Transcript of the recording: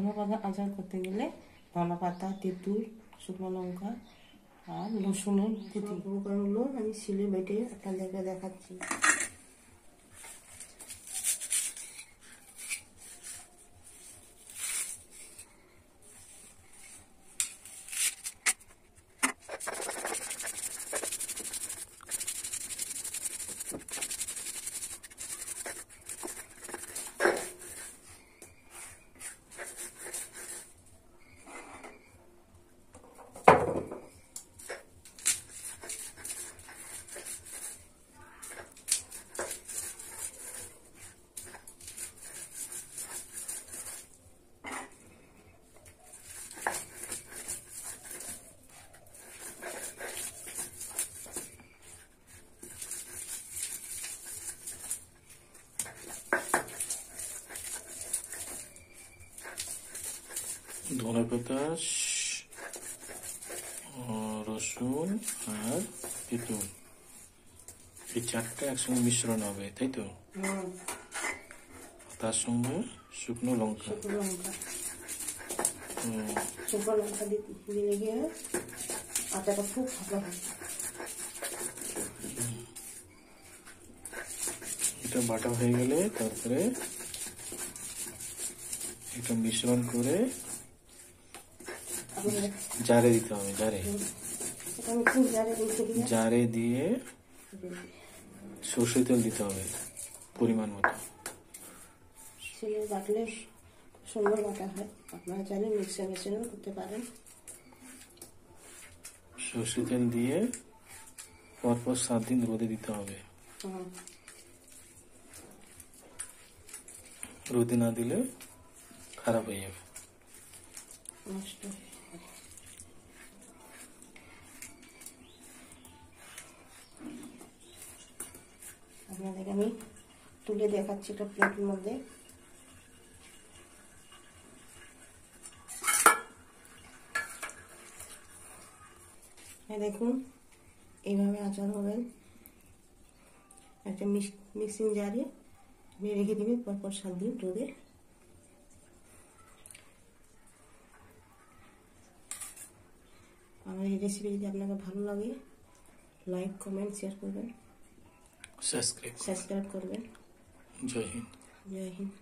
ধনে পাতা আচার করতে গেলে ধনে পাতা, তেঁতুল, শুকনো লঙ্কা আর রসুনের কুচি উপকরণগুলো আমি শিলে বেটে আপনাদেরকে দেখাচ্ছি। ধনে পাতা, রসুন আর তেঁতুল এই চারটা একসঙ্গে মিশ্রণ হবে, তাই তো? তার সঙ্গে শুকনো লঙ্কা দিলে গিয়ে আটাটা খুব ভালো হয়। এটা বাটা হয়ে গেলে তারপরে এটা মিশ্রণ করে জারে দিতে হবে। জারে দিয়ে সর্ষে তেল দিতে হবে পরিমাণ মতো। শিলে বাটলে সুন্দর বাটা হয়, আপনারা চাইলে মিক্সার মেশিনেও করতে পারেন। সর্ষে তেল দিয়ে পরপর 7 দিন রোদে দিতে হবে। রোদে না দিলে খারাপ হয়ে যাবে, নষ্ট। আপনাদেরকে আমি তুলে দেখাচ্ছি একটা প্লেটের মধ্যে। দেখুন এইভাবে আচার হবেন। একটা মিক্সিং জারে রেখে দিবেন পরপর 7 দিন রোদে। আমার এই রেসিপি যদি আপনাকে ভালো লাগে, লাইক, কমেন্ট, শেয়ার করবেন, সাবস্ক্রাইব করবেন। জয় হিন্দ। জয় হিন্দ।